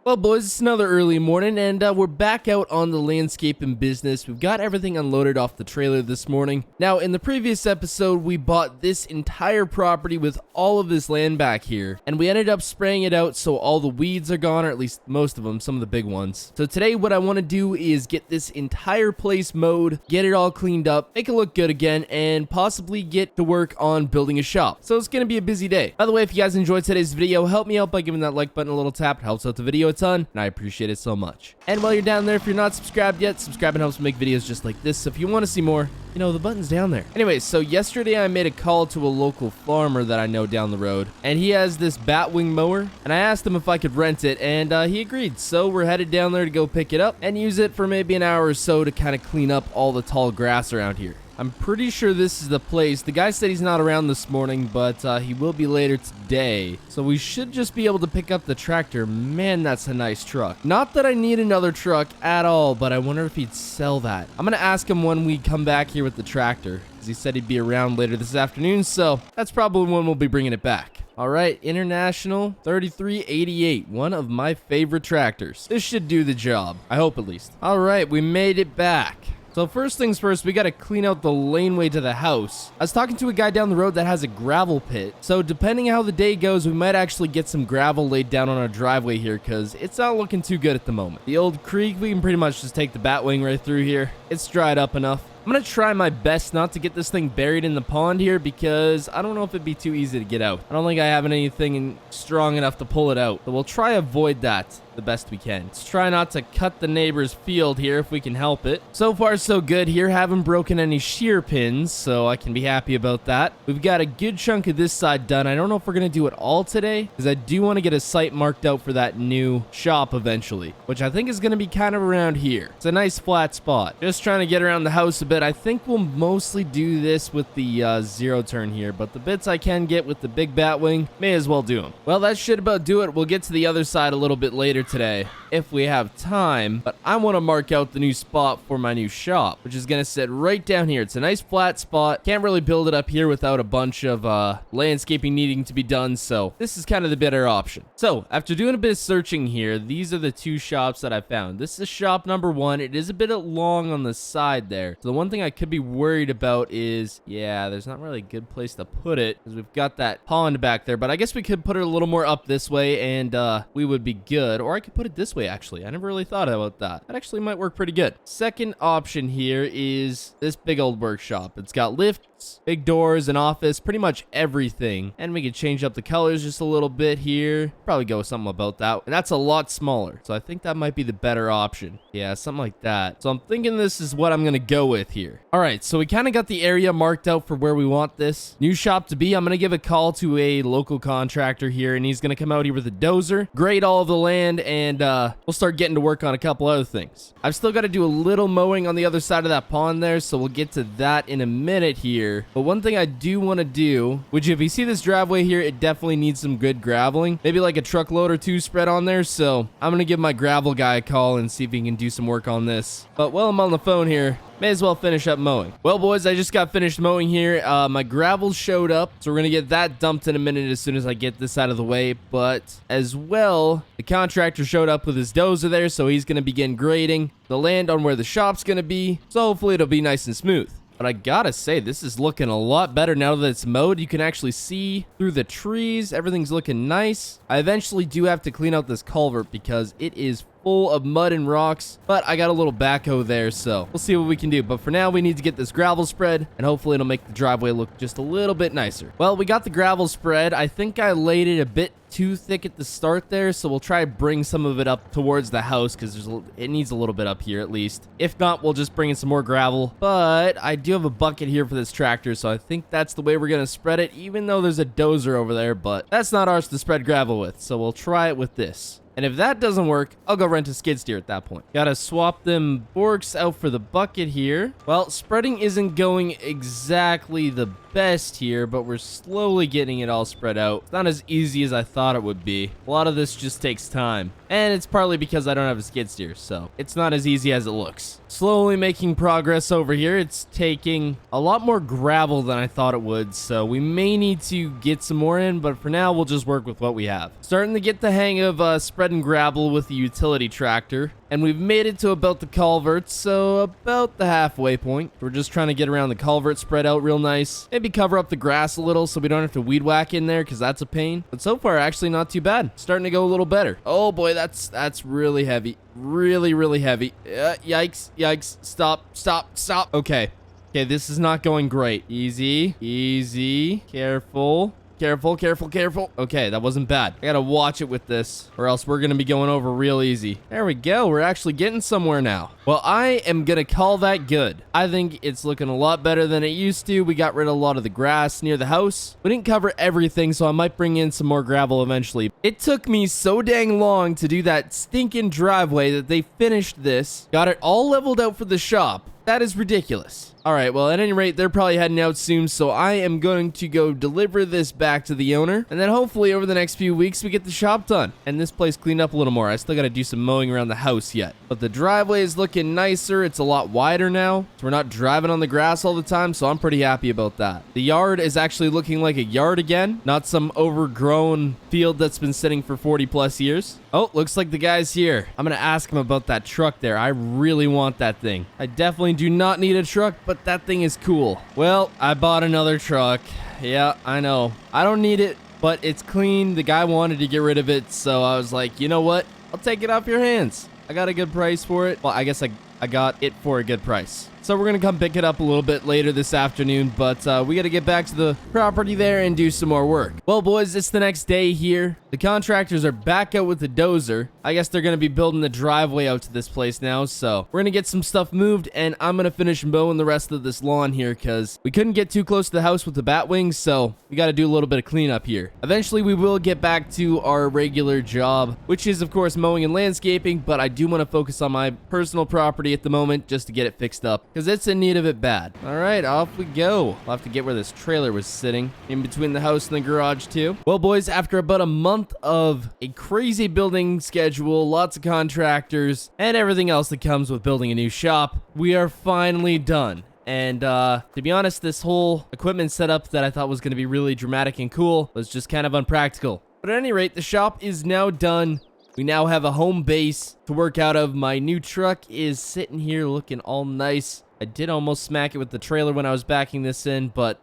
Well, boys, it's another early morning, and we're back out on the landscaping business. We've got everything unloaded off the trailer this morning. Now, in the previous episode, we bought this entire property with all of this land back here, and we ended up spraying it out so all the weeds are gone, or at least most of them, some of the big ones. So today, what I want to do is get this entire place mowed, get it all cleaned up, make it look good again, and possibly get to work on building a shop. So it's going to be a busy day. By the way, if you guys enjoyed today's video, help me out by giving that like button a little tap. It helps out the video a ton, and I appreciate it so much. And while you're down there, if you're not subscribed yet, subscribing helps me make videos just like this. So if you want to see more, you know, the button's down there. Anyways, so yesterday I made a call to a local farmer that I know down the road, and he has this batwing mower, and I asked him if I could rent it, and he agreed. So we're headed down there to go pick it up and use it for maybe an hour or so to kind of clean up all the tall grass around here. I'm pretty sure this is the place. The guy said he's not around this morning, but he will be later today. So we should just be able to pick up the tractor. Man, that's a nice truck. Not that I need another truck at all, but I wonder if he'd sell that. I'm going to ask him when we come back here with the tractor, because he said he'd be around later this afternoon, so that's probably when we'll be bringing it back. All right, International 3388, one of my favorite tractors. This should do the job. I hope at least. All right, we made it back. So first things first, we got to clean out the laneway to the house. I was talking to a guy down the road that has a gravel pit. So depending how the day goes, we might actually get some gravel laid down on our driveway here because it's not looking too good at the moment. The old creek, we can pretty much just take the batwing right through here. It's dried up enough. I'm going to try my best not to get this thing buried in the pond here because I don't know if it'd be too easy to get out. I don't think I have anything strong enough to pull it out, but we'll try avoid that the best we can. Let's try not to cut the neighbor's field here if we can help it. So far, so good here. Haven't broken any shear pins, so I can be happy about that. We've got a good chunk of this side done. I don't know if we're going to do it all today because I do want to get a site marked out for that new shop eventually, which I think is going to be kind of around here. It's a nice flat spot. Just trying to get around the house a bit. I think we'll mostly do this with the zero turn here, but the bits I can get with the big batwing, may as well do them. Well, that should about do it. We'll get to the other side a little bit later today if we have time, but I want to mark out the new spot for my new shop, which is going to sit right down here. It's a nice flat spot. Can't really build it up here without a bunch of landscaping needing to be done, so this is kind of the better option. So after doing a bit of searching here, these are the two shops that I found. This is shop number one. It is a bit long on the side there, so the one thing I could be worried about is, yeah, there's not really a good place to put it because we've got that pond back there, but I guess we could put it a little more up this way and we would be good. Or I could put it this way, actually. I never really thought about that. That actually might work pretty good. Second option here is this big old workshop. It's got lifts, big doors, an office, pretty much everything. And we could change up the colors just a little bit here. Probably go with something about that. And that's a lot smaller, so I think that might be the better option. Yeah, something like that. So I'm thinking this is what I'm gonna go with here. All right, so we kind of got the area marked out for where we want this new shop to be. I'm gonna give a call to a local contractor here, and he's gonna come out here with a dozer, grade all of the land, and we'll start getting to work on a couple other things. I've still got to do a little mowing on the other side of that pond there, so we'll get to that in a minute here. But one thing I do want to do, which if you see this driveway here, it definitely needs some good graveling. Maybe like a truckload or two spread on there, so I'm gonna give my gravel guy a call and see if he can do some work on this. But while I'm on the phone here, may as well finish up mowing. Well, boys, I just got finished mowing here. My gravel showed up, so we're going to get that dumped in a minute as soon as I get this out of the way. But as well, the contractor showed up with his dozer there, so he's going to begin grading the land on where the shop's going to be. So hopefully it'll be nice and smooth. But I gotta say, this is looking a lot better now that it's mowed. You can actually see through the trees. Everything's looking nice. I eventually do have to clean out this culvert because it is full of mud and rocks, but I got a little backhoe there, so we'll see what we can do. But for now, we need to get this gravel spread, and hopefully it'll make the driveway look just a little bit nicer. Well, we got the gravel spread. I think I laid it a bit too thick at the start there, so we'll try to bring some of it up towards the house because it needs a little bit up here at least. If not, we'll just bring in some more gravel. But I do have a bucket here for this tractor, so I think that's the way we're going to spread it, even though there's a dozer over there, but that's not ours to spread gravel with, so we'll try it with this. And if that doesn't work, I'll go rent a skid steer at that point. Gotta swap them forks out for the bucket here. Well, spreading isn't going exactly the best here, but we're slowly getting it all spread out. It's not as easy as I thought it would be. A lot of this just takes time. And it's partly because I don't have a skid steer, so it's not as easy as it looks. Slowly making progress over here. It's taking a lot more gravel than I thought it would, so we may need to get some more in, but for now, we'll just work with what we have. Starting to get the hang of spreading gravel with the utility tractor, and we've made it to about the culvert, so about the halfway point. We're just trying to get around the culvert, spread out real nice. Maybe cover up the grass a little so we don't have to weed whack in there, because that's a pain. But so far, actually not too bad. Starting to go a little better. Oh boy, that's really heavy. Really heavy. Yikes. Stop. Okay, this is not going great. Easy. Careful. Okay, that wasn't bad. I gotta watch it with this, or else we're gonna be going over real easy. There we go. We're actually getting somewhere now. Well, I am gonna call that good. I think it's looking a lot better than it used to. We got rid of a lot of the grass near the house. We didn't cover everything, so I might bring in some more gravel eventually. It took me so dang long to do that stinking driveway that they finished this. Got it all leveled out for the shop. That is ridiculous. All right, well, at any rate, they're probably heading out soon, so I am going to go deliver this back to the owner, and then hopefully over the next few weeks, we get the shop done, and this place cleaned up a little more. I still got to do some mowing around the house yet, but the driveway is looking nicer. It's a lot wider now, so we're not driving on the grass all the time, so I'm pretty happy about that. The yard is actually looking like a yard again, not some overgrown field that's been sitting for 40 plus years. Oh, looks like the guy's here. I'm going to ask him about that truck there. I really want that thing. I definitely do not need a truck, but that thing is cool. Well, I bought another truck. Yeah, I know. I don't need it, but it's clean. The guy wanted to get rid of it, so I was like, you know what? I'll take it off your hands. I got a good price for it. Well, I guess I got it for a good price. So we're going to come pick it up a little bit later this afternoon, but we got to get back to the property there and do some more work. Well, boys, it's the next day here. The contractors are back out with the dozer. I guess they're going to be building the driveway out to this place now, so we're going to get some stuff moved, and I'm going to finish mowing the rest of this lawn here because we couldn't get too close to the house with the bat wings, so we got to do a little bit of cleanup here. Eventually, we will get back to our regular job, which is, of course, mowing and landscaping, but I do want to focus on my personal property at the moment just to get it fixed up because it's in need of it bad. All right, off we go. I'll have to get where this trailer was sitting, in between the house and the garage too. Well, boys, after about a month of a crazy building schedule, lots of contractors, and everything else that comes with building a new shop, we are finally done. And to be honest, this whole equipment setup that I thought was going to be really dramatic and cool was just kind of unpractical. But at any rate, the shop is now done. We now have a home base to work out of. My new truck is sitting here looking all nice. I did almost smack it with the trailer when I was backing this in, but,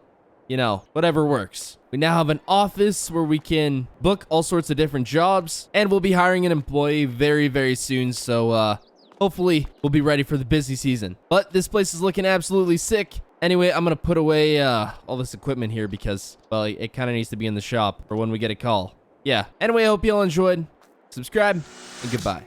you know, whatever works. We now have an office where we can book all sorts of different jobs, and we'll be hiring an employee very soon, so, hopefully we'll be ready for the busy season. But this place is looking absolutely sick. Anyway, I'm gonna put away, all this equipment here because, well, it kind of needs to be in the shop for when we get a call. Yeah, anyway, I hope you all enjoyed. Subscribe, and goodbye.